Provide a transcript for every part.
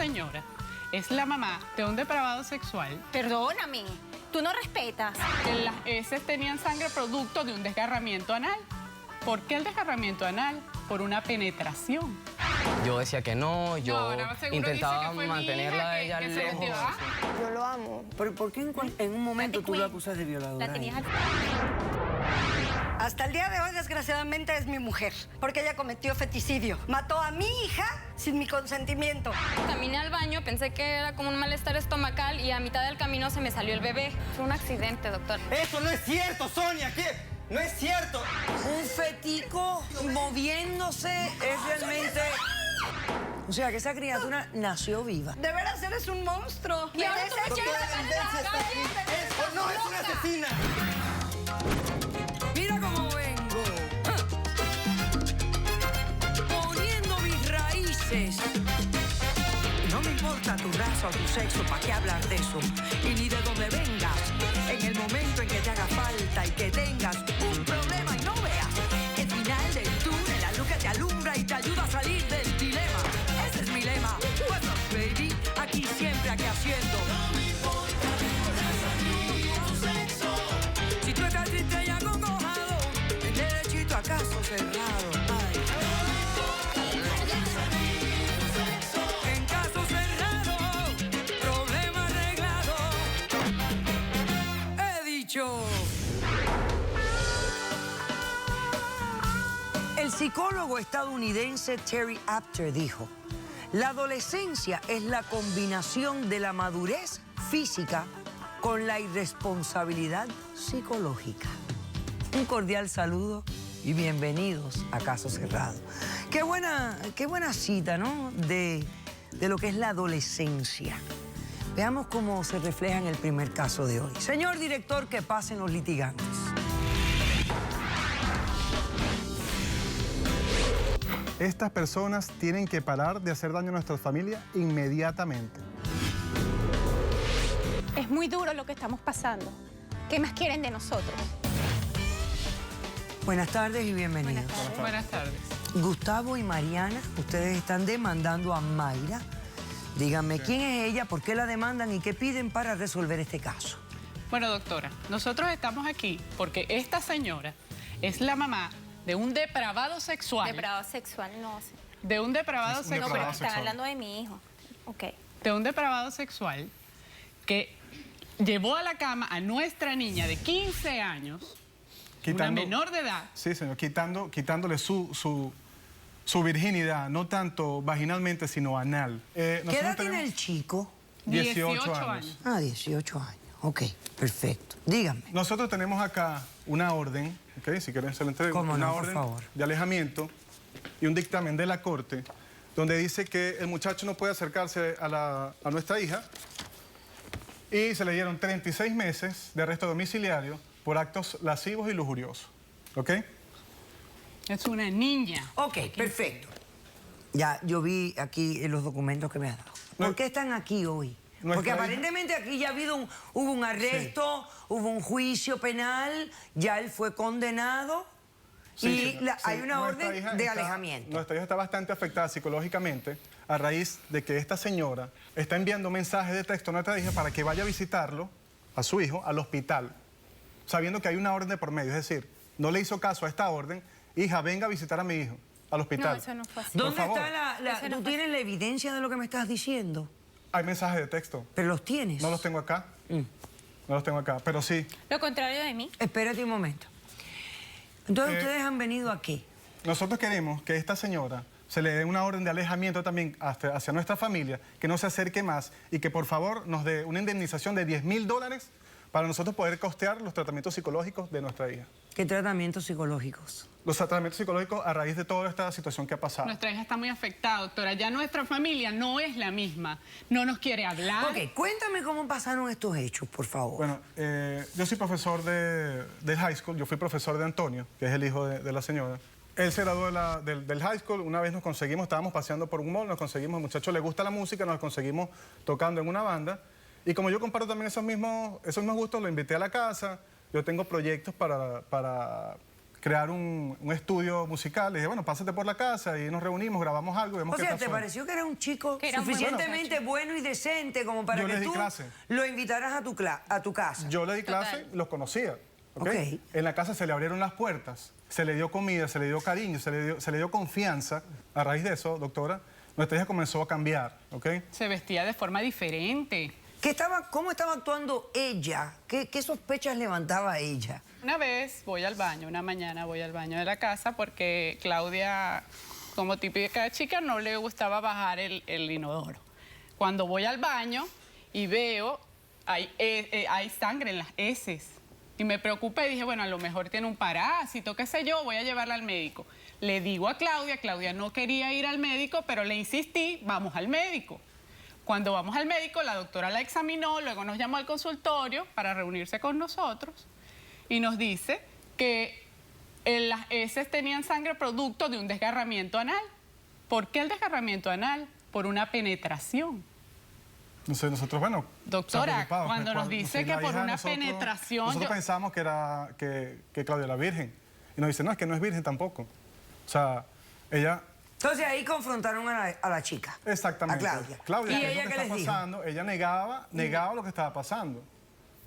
señora es la mamá de un depravado sexual. Perdóname, tú no respetas. En las heces tenían sangre producto de un desgarramiento anal. ¿Por qué el desgarramiento anal? Por una penetración. Yo decía que no, yo ahora seguro intentaba dice que fue mi mantenerla hija a ella que se lejos. metió, ¿ah? Yo lo amo. ¿Pero por qué en un momento tú lo acusas de violadora? La tenías al... Hasta el día de hoy, desgraciadamente, es mi mujer, porque ella cometió feticidio. Mató a mi hija sin mi consentimiento. Caminé al baño, pensé que era como un malestar estomacal y a mitad del camino se me salió el bebé. Fue un accidente, doctor. ¡Eso no es cierto, Sonia! ¿Qué? ¡No es cierto! Un fetico moviéndose es realmente... O sea, que esa criatura nació viva. De veras, eres un monstruo. Y ahora tú me Mereces- quieres ¡Venganza está aquí! ¡Eso no es una asesina! Mira cómo vengo. Poniendo mis raíces. No me importa tu raza o tu sexo, ¿para qué hablar de eso? Y ni de dónde vengas. En el momento en que te haga falta y que tengas un problema y no veas el final del túnel, la luz que te alumbra y te ayuda a salir del dilema. Ese es mi lema. What's up, baby? Aquí siempre, aquí haciendo. No me importa tu raza ni tu sexo. Si tú estás triste y acongojado, en derechito a caso cerrado. Ay. En caso cerrado, problema arreglado. He dicho. El psicólogo estadounidense Terry Apter dijo: la adolescencia es la combinación de la madurez física con la irresponsabilidad psicológica. Un cordial saludo y bienvenidos a Caso Cerrado. Qué buena cita, ¿no? De lo que es la adolescencia. Veamos cómo se refleja en el primer caso de hoy. Señor director, que pasen los litigantes. Estas personas tienen que parar de hacer daño a nuestra familia inmediatamente. Es muy duro lo que estamos pasando. ¿Qué más quieren de nosotros? Buenas tardes y bienvenidos. Buenas tardes. Gustavo y Mariana, ustedes están demandando a Mayra. Díganme, ¿quién es ella? ¿Por qué la demandan? ¿Y qué piden para resolver este caso? Bueno, doctora, nosotros estamos aquí porque esta señora es la mamá de un depravado sexual. Depravado sexual, no sé. De un depravado Es un sexual. No, pero depravado están sexual. hablando de mi hijo. Ok. De un depravado sexual que llevó a la cama a nuestra niña de 15 años, una menor de edad. Sí, señor, quitándole su virginidad, no tanto vaginalmente, sino anal. ¿Qué edad tiene el chico? 18 años. Ah, 18 años. Ok, perfecto. Díganme. Nosotros tenemos acá una orden, ¿ok? Si quieren se la entrego. Cómo no, una por orden favor. de alejamiento y un dictamen de la corte donde dice que el muchacho no puede acercarse a nuestra hija y se le dieron 36 meses de arresto domiciliario por actos lascivos y lujuriosos, ¿ok? Es una niña. Ok, perfecto. Ya, yo vi aquí los documentos que me has dado. ¿Por qué están aquí hoy? Porque aparentemente aquí ya hubo un arresto, hubo un juicio penal, ya él fue condenado y hay una orden de alejamiento. Nuestra hija está bastante afectada psicológicamente a raíz de que esta señora está enviando mensajes de texto a nuestra hija para que vaya a visitarlo, a su hijo, al hospital, sabiendo que hay una orden de por medio. Es decir, no le hizo caso a esta orden. Hija, venga a visitar a mi hijo al hospital. No, eso no fue así. ¿Dónde Por favor. está ¿Tú tienes la evidencia de lo que me estás diciendo? Hay mensajes de texto. ¿Pero los tienes? No los tengo acá. No los tengo acá, pero sí. Lo contrario de mí. Espérate un momento. Entonces, ¿ustedes han venido a qué? Nosotros queremos que esta señora se le dé una orden de alejamiento también hacia nuestra familia, que no se acerque más y que por favor nos dé una indemnización de $10,000 para nosotros poder costear los tratamientos psicológicos de nuestra hija. ¿Qué tratamientos psicológicos? Los tratamientos psicológicos a raíz de toda esta situación que ha pasado. Nuestra hija está muy afectada, doctora. Ya nuestra familia no es la misma. No nos quiere hablar. Ok, cuéntame cómo pasaron estos hechos, por favor. Bueno, yo soy profesor del high school. Yo fui profesor de Antonio, que es el hijo de la señora. Él se graduó del high school. Una vez nos conseguimos, estábamos paseando por un mall, nos conseguimos, al muchacho le gusta la música, nos conseguimos tocando en una banda. Y como yo comparto también esos mismos gustos, lo invité a la casa. Yo tengo proyectos para crear un estudio musical. Le dije, bueno, pásate por la casa y nos reunimos, grabamos algo y vemos qué O sea, pasó. ¿te pareció que era un chico Que era un buen suficientemente bueno y decente como para Yo que le di tú clase. lo invitaras a tu casa? Yo le di clase, los conocía. ¿ok? Ok. En la casa se le abrieron las puertas, se le dio comida, se le dio cariño, se le dio confianza. A raíz de eso, doctora, nuestra hija comenzó a cambiar. ¿ok? Se vestía de forma diferente. ¿Cómo estaba actuando ella? ¿Qué sospechas levantaba ella? Una vez voy al baño, una mañana voy al baño de la casa porque Claudia, como típica chica, no le gustaba bajar el inodoro. Cuando voy al baño y veo, hay sangre en las heces. Y me preocupé y dije, bueno, a lo mejor tiene un parásito, qué sé yo, voy a llevarla al médico. Le digo a Claudia, Claudia no quería ir al médico, pero le insistí, vamos al médico. Cuando vamos al médico, la doctora la examinó, luego nos llamó al consultorio para reunirse con nosotros y nos dice que las heces tenían sangre producto de un desgarramiento anal. ¿Por qué el desgarramiento anal? Por una penetración. Entonces nosotros, bueno... Doctora, preocupados, cuando nos dice si la que por hija de una nosotros- penetración... Nosotros pensamos que Claudia era virgen. Y nos dice, no, es que no es virgen tampoco. O sea, ella... Entonces ahí confrontaron a la chica. Exactamente. A Claudia. Claudia, ¿Y ¿qué es ella lo qué que está les dijo? pasando? Ella negaba lo que estaba pasando.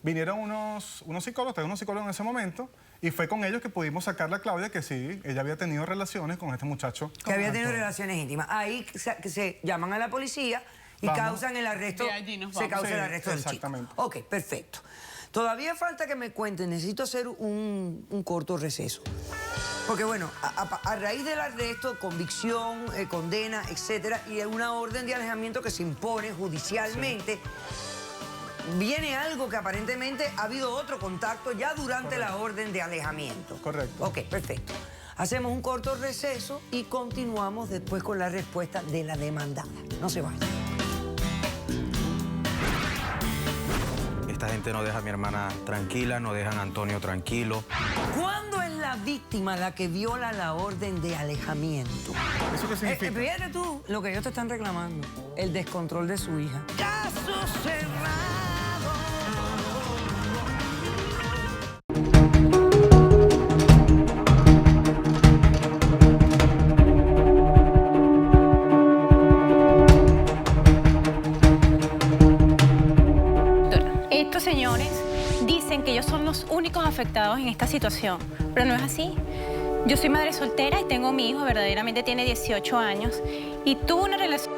Vinieron unos psicólogos en ese momento y fue con ellos que pudimos sacarle a Claudia que sí, ella había tenido relaciones con este muchacho. Que había tenido Antonio. relaciones íntimas. Ahí se llaman a la policía y Vamos. causan el arresto. De allí nos Se vamos. causa el Sí, arresto del chico. exactamente. Ok, perfecto. Todavía falta que me cuenten, necesito hacer un corto receso. Porque bueno, a raíz del arresto, convicción, condena, etcétera, y una orden de alejamiento que se impone judicialmente, viene algo que aparentemente ha habido otro contacto ya durante la orden de alejamiento. Correcto. Ok, perfecto. Hacemos un corto receso y continuamos después con la respuesta de la demandada. No se vayan. Esta gente no deja a mi hermana tranquila, no dejan a Antonio tranquilo. ¿Cuándo es la víctima la que viola la orden de alejamiento? ¿Eso qué significa? Fíjate tú lo que ellos te están reclamando, el descontrol de su hija. Caso cerrado. Estos señores dicen que ellos son los únicos afectados en esta situación, pero no es así. Yo soy madre soltera y tengo mi hijo, verdaderamente tiene 18 años, y tuvo una relación...